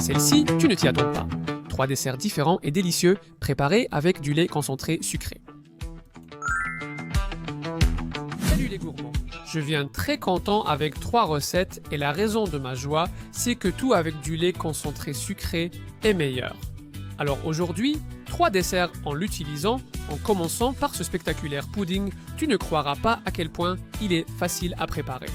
Celle-ci, tu ne t'y attends pas. 3 desserts différents et délicieux, préparés avec du lait concentré sucré. Salut les gourmands! Je viens très content avec 3 recettes et la raison de ma joie, c'est que tout avec du lait concentré sucré est meilleur. Alors aujourd'hui, 3 desserts en l'utilisant, en commençant par ce spectaculaire pudding, tu ne croiras pas à quel point il est facile à préparer.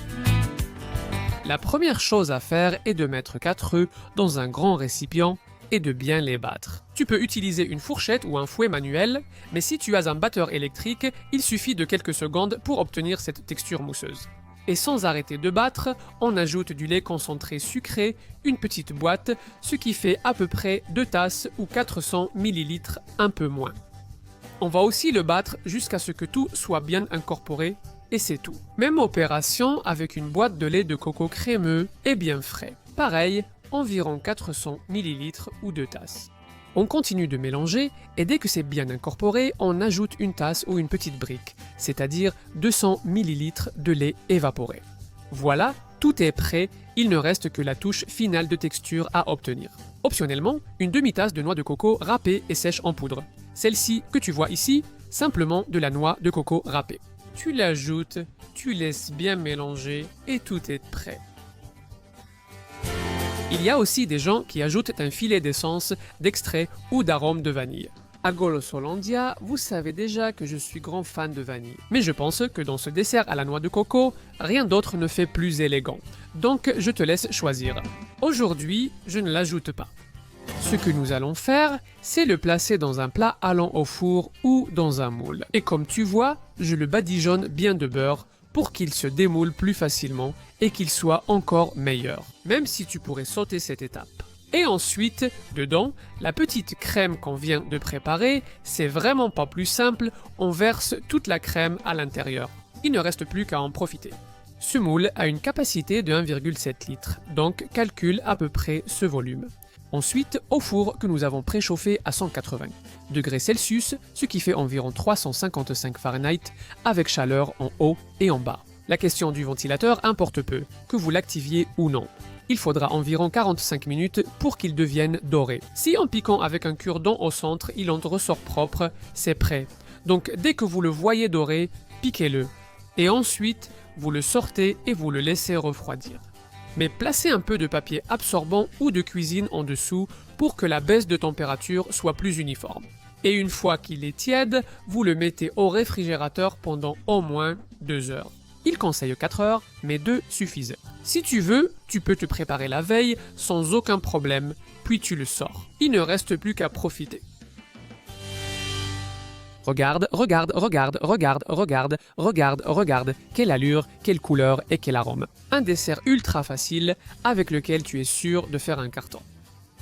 La première chose à faire est de mettre 4 œufs dans un grand récipient et de bien les battre. Tu peux utiliser une fourchette ou un fouet manuel, mais si tu as un batteur électrique, il suffit de quelques secondes pour obtenir cette texture mousseuse. Et sans arrêter de battre, on ajoute du lait concentré sucré, une petite boîte, ce qui fait à peu près 2 tasses ou 400 ml, un peu moins. On va aussi le battre jusqu'à ce que tout soit bien incorporé, et c'est tout. Même opération avec une boîte de lait de coco crémeux et bien frais. Pareil, environ 400 ml ou 2 tasses. On continue de mélanger et dès que c'est bien incorporé, on ajoute une tasse ou une petite brique, c'est-à-dire 200 ml de lait évaporé. Voilà, tout est prêt, il ne reste que la touche finale de texture à obtenir. Optionnellement, une demi-tasse de noix de coco râpée et sèche en poudre. Celle-ci que tu vois ici, simplement de la noix de coco râpée. Tu l'ajoutes, tu laisses bien mélanger et tout est prêt. Il y a aussi des gens qui ajoutent un filet d'essence, d'extrait ou d'arôme de vanille. À Golossolandia, vous savez déjà que je suis grand fan de vanille. Mais je pense que dans ce dessert à la noix de coco, rien d'autre ne fait plus élégant. Donc je te laisse choisir. Aujourd'hui, je ne l'ajoute pas. Ce que nous allons faire, c'est le placer dans un plat allant au four ou dans un moule. Et comme tu vois, je le badigeonne bien de beurre pour qu'il se démoule plus facilement et qu'il soit encore meilleur, même si tu pourrais sauter cette étape. Et ensuite, dedans, la petite crème qu'on vient de préparer, c'est vraiment pas plus simple, on verse toute la crème à l'intérieur. Il ne reste plus qu'à en profiter. Ce moule a une capacité de 1,7 litre, donc calcule à peu près ce volume. Ensuite, au four que nous avons préchauffé à 180 degrés Celsius, ce qui fait environ 355 Fahrenheit, avec chaleur en haut et en bas. La question du ventilateur importe peu, que vous l'activiez ou non. Il faudra environ 45 minutes pour qu'il devienne doré. Si en piquant avec un cure-dent au centre, il en ressort propre, c'est prêt. Donc dès que vous le voyez doré, piquez-le. Et ensuite, vous le sortez et vous le laissez refroidir. Mais placez un peu de papier absorbant ou de cuisine en dessous pour que la baisse de température soit plus uniforme. Et une fois qu'il est tiède, vous le mettez au réfrigérateur pendant au moins 2 heures. Il conseille 4 heures, mais 2 suffisent. Si tu veux, tu peux te préparer la veille sans aucun problème, puis tu le sors. Il ne reste plus qu'à profiter. Regarde, regarde, regarde, regarde, regarde, regarde, regarde, quelle allure, quelle couleur et quel arôme. Un dessert ultra facile avec lequel tu es sûr de faire un carton.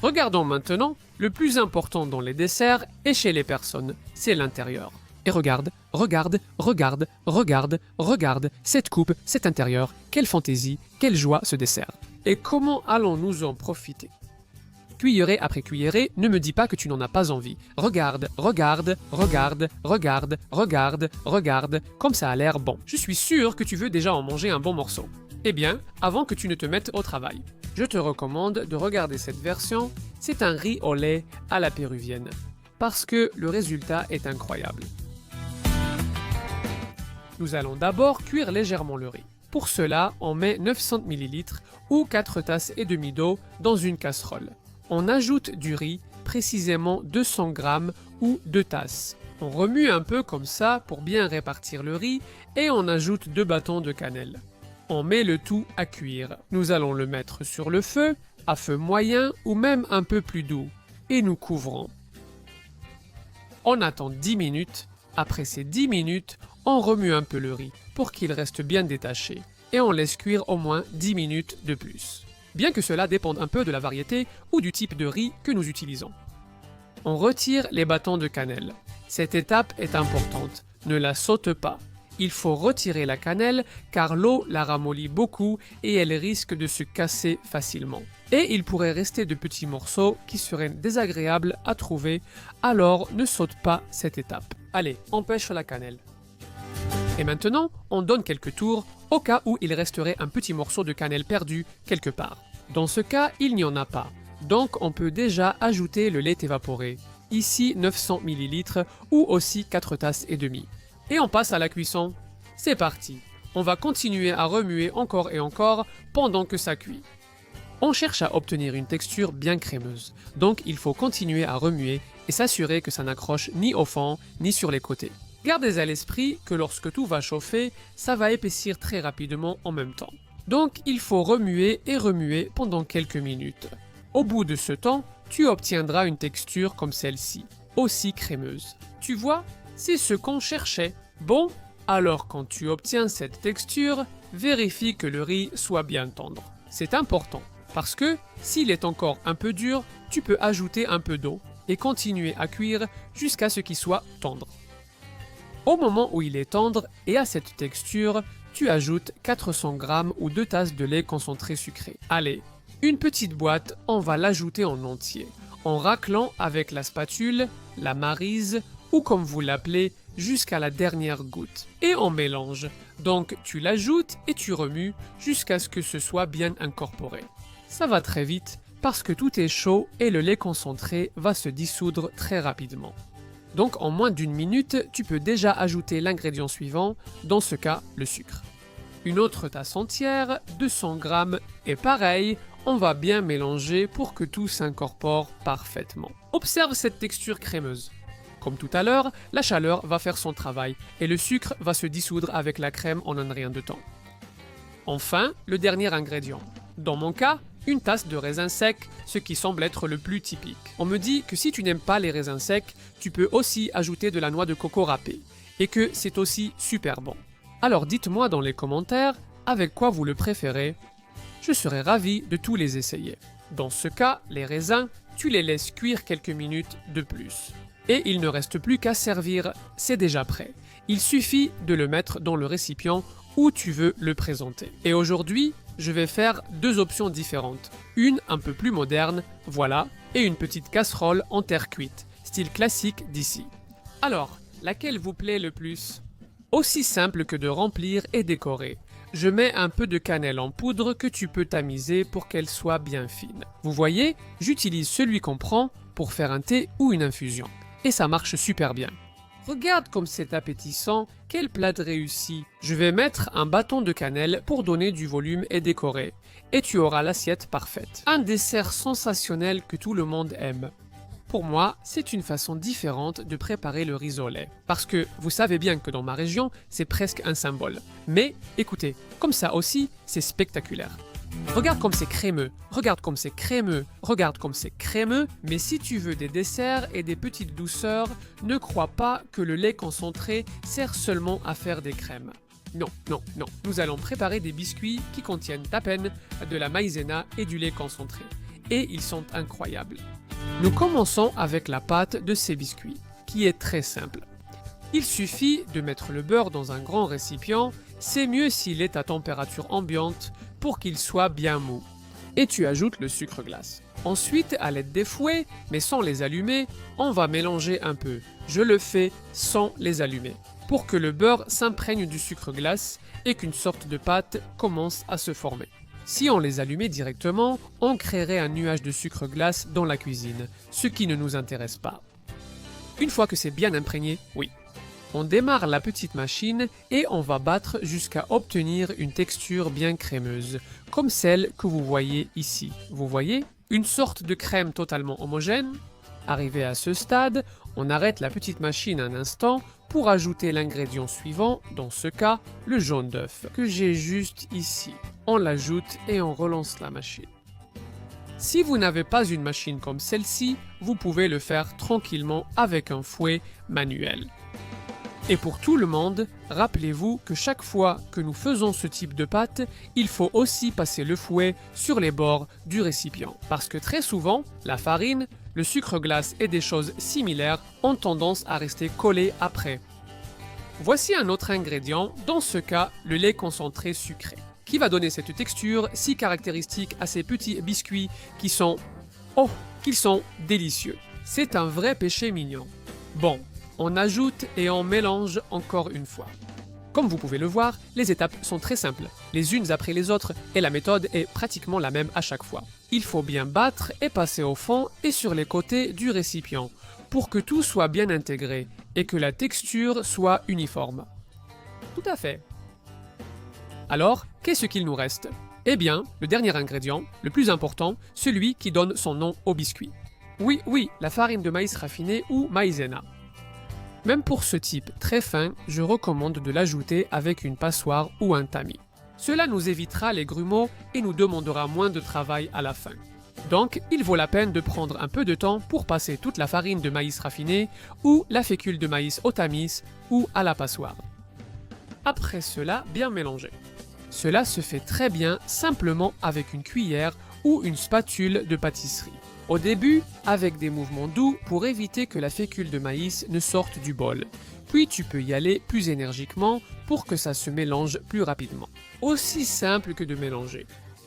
Regardons maintenant, le plus important dans les desserts et chez les personnes, c'est l'intérieur. Et regarde, regarde, regarde, regarde, regarde, cette coupe, cet intérieur, quelle fantaisie, quelle joie ce dessert. Et comment allons-nous en profiter ? Cuillerée après cuillerée, ne me dis pas que tu n'en as pas envie. Regarde, regarde, regarde, regarde, regarde, regarde, comme ça a l'air bon. Je suis sûr que tu veux déjà en manger un bon morceau. Eh bien, avant que tu ne te mettes au travail, je te recommande de regarder cette version. C'est un riz au lait à la péruvienne, parce que le résultat est incroyable. Nous allons d'abord cuire légèrement le riz. Pour cela, on met 900 ml ou 4 tasses et demie d'eau dans une casserole. On ajoute du riz, précisément 200 g ou 2 tasses. On remue un peu comme ça pour bien répartir le riz et on ajoute 2 bâtons de cannelle. On met le tout à cuire. Nous allons le mettre sur le feu, à feu moyen ou même un peu plus doux, et nous couvrons. On attend 10 minutes. Après ces 10 minutes, on remue un peu le riz pour qu'il reste bien détaché et on laisse cuire au moins 10 minutes de plus. Bien que cela dépende un peu de la variété ou du type de riz que nous utilisons. On retire les bâtons de cannelle. Cette étape est importante, ne la saute pas. Il faut retirer la cannelle car l'eau la ramollit beaucoup et elle risque de se casser facilement. Et il pourrait rester de petits morceaux qui seraient désagréables à trouver, alors ne saute pas cette étape. Allez, on pêche la cannelle. Et maintenant, on donne quelques tours au cas où il resterait un petit morceau de cannelle perdu quelque part. Dans ce cas, il n'y en a pas. Donc on peut déjà ajouter le lait évaporé, ici 900 ml ou aussi 4 tasses et demie. Et on passe à la cuisson. C'est parti. On va continuer à remuer encore et encore pendant que ça cuit. On cherche à obtenir une texture bien crémeuse, donc il faut continuer à remuer et s'assurer que ça n'accroche ni au fond ni sur les côtés. Gardez à l'esprit que lorsque tout va chauffer, ça va épaissir très rapidement en même temps. Donc il faut remuer et remuer pendant quelques minutes. Au bout de ce temps, tu obtiendras une texture comme celle-ci, aussi crémeuse. Tu vois, c'est ce qu'on cherchait. Bon, alors quand tu obtiens cette texture, vérifie que le riz soit bien tendre. C'est important, parce que s'il est encore un peu dur, tu peux ajouter un peu d'eau et continuer à cuire jusqu'à ce qu'il soit tendre. Au moment où il est tendre et à cette texture, tu ajoutes 400 g ou 2 tasses de lait concentré sucré. Allez, une petite boîte, on va l'ajouter en entier, en raclant avec la spatule, la maryse ou comme vous l'appelez, jusqu'à la dernière goutte. Et on mélange. Donc tu l'ajoutes et tu remues jusqu'à ce que ce soit bien incorporé. Ça va très vite parce que tout est chaud et le lait concentré va se dissoudre très rapidement. Donc en moins d'une minute, tu peux déjà ajouter l'ingrédient suivant, dans ce cas le sucre. Une autre tasse entière, 200 g, et pareil, on va bien mélanger pour que tout s'incorpore parfaitement. Observe cette texture crémeuse. Comme tout à l'heure, la chaleur va faire son travail et le sucre va se dissoudre avec la crème en un rien de temps. Enfin, le dernier ingrédient. Dans mon cas, une tasse de raisins secs, ce qui semble être le plus typique. On me dit que si tu n'aimes pas les raisins secs, tu peux aussi ajouter de la noix de coco râpée, et que c'est aussi super bon. Alors dites-moi dans les commentaires avec quoi vous le préférez. Je serais ravi de tous les essayer. Dans ce cas, les raisins, tu les laisses cuire quelques minutes de plus. Et il ne reste plus qu'à servir, c'est déjà prêt. Il suffit de le mettre dans le récipient où tu veux le présenter. Et aujourd'hui, je vais faire deux options différentes. Une un peu plus moderne, voilà, et une petite casserole en terre cuite, style classique d'ici. Alors, laquelle vous plaît le plus? Aussi simple que de remplir et décorer. Je mets un peu de cannelle en poudre que tu peux tamiser pour qu'elle soit bien fine. Vous voyez, j'utilise celui qu'on prend pour faire un thé ou une infusion. Et ça marche super bien. Regarde comme c'est appétissant, quel plat de réussi. Je vais mettre un bâton de cannelle pour donner du volume et décorer. Et tu auras l'assiette parfaite. Un dessert sensationnel que tout le monde aime. Pour moi, c'est une façon différente de préparer le riz au lait. Parce que vous savez bien que dans ma région, c'est presque un symbole. Mais écoutez, comme ça aussi, c'est spectaculaire. Regarde comme c'est crémeux, regarde comme c'est crémeux, regarde comme c'est crémeux, mais si tu veux des desserts et des petites douceurs, ne crois pas que le lait concentré sert seulement à faire des crèmes. Non, non, non, nous allons préparer des biscuits qui contiennent à peine de la maïzena et du lait concentré. Et ils sont incroyables. Nous commençons avec la pâte de ces biscuits, qui est très simple. Il suffit de mettre le beurre dans un grand récipient, c'est mieux s'il est à température ambiante pour qu'il soit bien mou. Et tu ajoutes le sucre glace. Ensuite, à l'aide des fouets, mais sans les allumer, on va mélanger un peu. Je le fais sans les allumer, pour que le beurre s'imprègne du sucre glace et qu'une sorte de pâte commence à se former. Si on les allumait directement, on créerait un nuage de sucre glace dans la cuisine, ce qui ne nous intéresse pas. Une fois que c'est bien imprégné, oui. On démarre la petite machine et on va battre jusqu'à obtenir une texture bien crémeuse, comme celle que vous voyez ici. Vous voyez? Une sorte de crème totalement homogène. Arrivé à ce stade, on arrête la petite machine un instant pour ajouter l'ingrédient suivant, dans ce cas, le jaune d'œuf, que j'ai juste ici. On l'ajoute et on relance la machine. Si vous n'avez pas une machine comme celle-ci, vous pouvez le faire tranquillement avec un fouet manuel. Et pour tout le monde, rappelez-vous que chaque fois que nous faisons ce type de pâte, il faut aussi passer le fouet sur les bords du récipient. Parce que très souvent, la farine, le sucre glace et des choses similaires ont tendance à rester collés après. Voici un autre ingrédient, dans ce cas le lait concentré sucré, qui va donner cette texture si caractéristique à ces petits biscuits qui sont... oh, qu'ils sont délicieux. C'est un vrai péché mignon. Bon. On ajoute et on mélange encore une fois. Comme vous pouvez le voir, les étapes sont très simples, les unes après les autres, et la méthode est pratiquement la même à chaque fois. Il faut bien battre et passer au fond et sur les côtés du récipient, pour que tout soit bien intégré et que la texture soit uniforme. Tout à fait. Alors, qu'est-ce qu'il nous reste? Eh bien, le dernier ingrédient, le plus important, celui qui donne son nom au biscuit. Oui, la farine de maïs raffinée ou maïzena. Même pour ce type très fin, je recommande de l'ajouter avec une passoire ou un tamis. Cela nous évitera les grumeaux et nous demandera moins de travail à la fin. Donc, il vaut la peine de prendre un peu de temps pour passer toute la farine de maïs raffinée ou la fécule de maïs au tamis ou à la passoire. Après cela, bien mélanger. Cela se fait très bien simplement avec une cuillère ou une spatule de pâtisserie. Au début, avec des mouvements doux pour éviter que la fécule de maïs ne sorte du bol. Puis tu peux y aller plus énergiquement pour que ça se mélange plus rapidement. Aussi simple que de mélanger.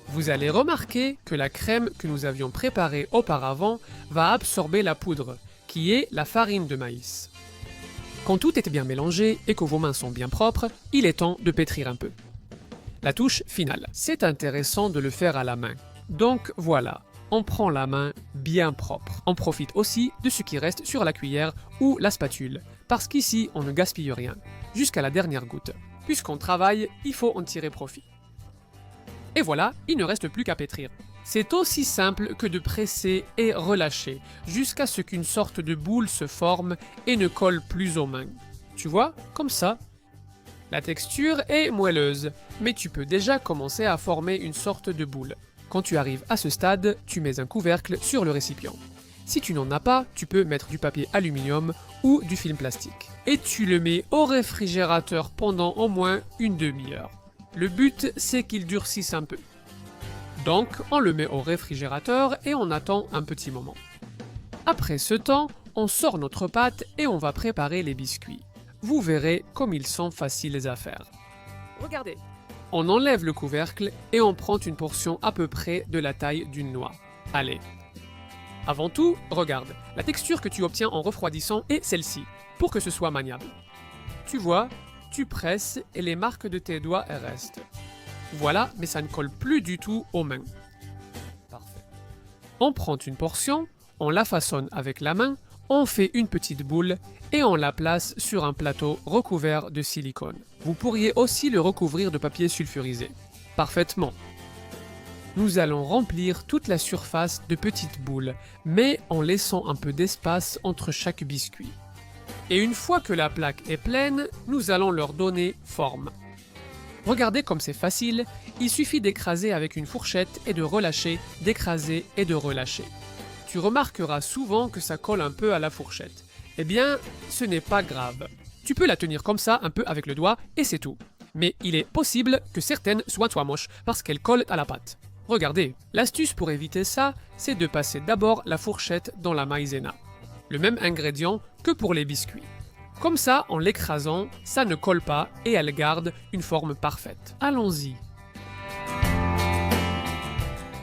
Vous allez remarquer que la crème que nous avions préparée auparavant va absorber la poudre, qui est la farine de maïs. Quand tout est bien mélangé et que vos mains sont bien propres, il est temps de pétrir un peu. La touche finale. C'est intéressant de le faire à la main. Donc voilà. On prend la main bien propre. On profite aussi de ce qui reste sur la cuillère ou la spatule, parce qu'ici on ne gaspille rien, jusqu'à la dernière goutte. Puisqu'on travaille, il faut en tirer profit. Et voilà, il ne reste plus qu'à pétrir. C'est aussi simple que de presser et relâcher, jusqu'à ce qu'une sorte de boule se forme et ne colle plus aux mains. Tu vois, comme ça. La texture est moelleuse, mais tu peux déjà commencer à former une sorte de boule. Quand tu arrives à ce stade, tu mets un couvercle sur le récipient. Si tu n'en as pas, tu peux mettre du papier aluminium ou du film plastique. Et tu le mets au réfrigérateur pendant au moins une demi-heure. Le but, c'est qu'il durcisse un peu. Donc, on le met au réfrigérateur et on attend un petit moment. Après ce temps, on sort notre pâte et on va préparer les biscuits. Vous verrez comme ils sont faciles à faire. Regardez. On enlève le couvercle et on prend une portion à peu près de la taille d'une noix. Allez. Avant tout, regarde, la texture que tu obtiens en refroidissant est celle-ci, pour que ce soit maniable. Tu vois, tu presses et les marques de tes doigts restent. Voilà, mais ça ne colle plus du tout aux mains. Parfait. On prend une portion, on la façonne avec la main, on fait une petite boule et on la place sur un plateau recouvert de silicone. Vous pourriez aussi le recouvrir de papier sulfurisé. Parfaitement. Nous allons remplir toute la surface de petites boules, mais en laissant un peu d'espace entre chaque biscuit. Et une fois que la plaque est pleine, nous allons leur donner forme. Regardez comme c'est facile, il suffit d'écraser avec une fourchette et de relâcher, d'écraser et de relâcher. Tu remarqueras souvent que ça colle un peu à la fourchette. Eh bien, ce n'est pas grave. Tu peux la tenir comme ça un peu avec le doigt et c'est tout. Mais il est possible que certaines soient moches parce qu'elles collent à la pâte. Regardez, l'astuce pour éviter ça, c'est de passer d'abord la fourchette dans la maïzena. Le même ingrédient que pour les biscuits. Comme ça, en l'écrasant, ça ne colle pas et elle garde une forme parfaite. Allons-y.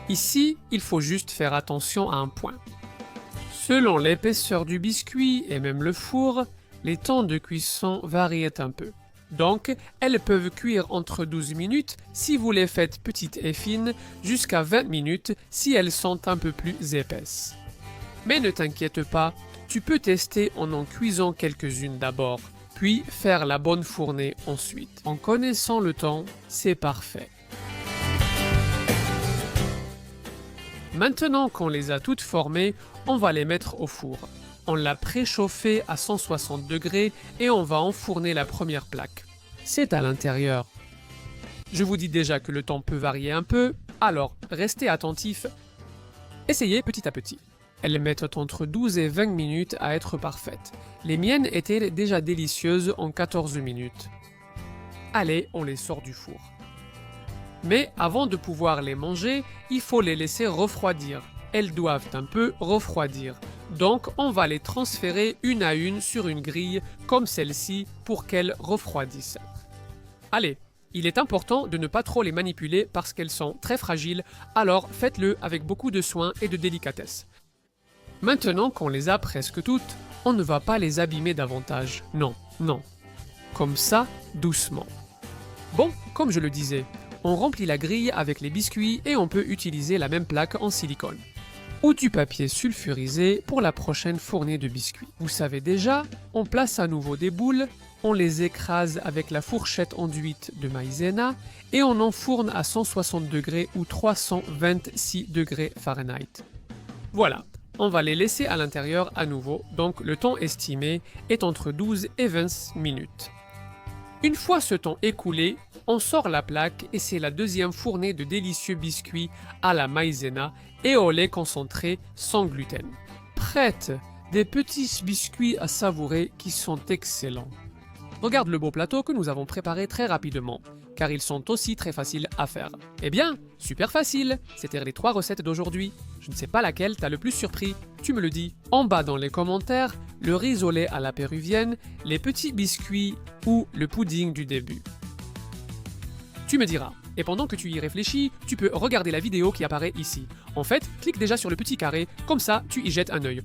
Ici, il faut juste faire attention à un point. Selon l'épaisseur du biscuit et même le four, les temps de cuisson varient un peu. Donc, elles peuvent cuire entre 12 minutes si vous les faites petites et fines, jusqu'à 20 minutes si elles sont un peu plus épaisses. Mais ne t'inquiète pas, tu peux tester en cuisant quelques-unes d'abord, puis faire la bonne fournée ensuite. En connaissant le temps, c'est parfait. Maintenant qu'on les a toutes formées, on va les mettre au four. On l'a préchauffé à 160 degrés et on va enfourner la première plaque. C'est à l'intérieur. Je vous dis déjà que le temps peut varier un peu, alors restez attentifs. Essayez petit à petit. Elles mettent entre 12 et 20 minutes à être parfaites. Les miennes étaient déjà délicieuses en 14 minutes. Allez, on les sort du four. Mais avant de pouvoir les manger, il faut les laisser refroidir. Elles doivent un peu refroidir. Donc on va les transférer une à une sur une grille comme celle-ci pour qu'elles refroidissent. Allez, il est important de ne pas trop les manipuler parce qu'elles sont très fragiles, alors faites-le avec beaucoup de soin et de délicatesse. Maintenant qu'on les a presque toutes, on ne va pas les abîmer davantage. Non. comme ça, doucement. Bon, comme je le disais, on remplit la grille avec les biscuits et on peut utiliser la même plaque en silicone ou du papier sulfurisé pour la prochaine fournée de biscuits. Vous savez déjà, on place à nouveau des boules, on les écrase avec la fourchette enduite de maïzena et on enfourne à 160 degrés ou 326 degrés Fahrenheit. Voilà, on va les laisser à l'intérieur à nouveau, donc le temps estimé est entre 12 et 20 minutes. Une fois ce temps écoulé, on sort la plaque et c'est la deuxième fournée de délicieux biscuits à la maïzena et au lait concentré sans gluten. Prête, des petits biscuits à savourer qui sont excellents. Regarde le beau plateau que nous avons préparé très rapidement, car ils sont aussi très faciles à faire. Eh bien, super facile. C'était les 3 recettes d'aujourd'hui. Je ne sais pas laquelle t'a le plus surpris, tu me le dis en bas dans les commentaires, le riz au lait à la péruvienne, les petits biscuits ou le pudding du début. Tu me diras. Et pendant que tu y réfléchis, tu peux regarder la vidéo qui apparaît ici. En fait, clique déjà sur le petit carré, comme ça tu y jettes un œil.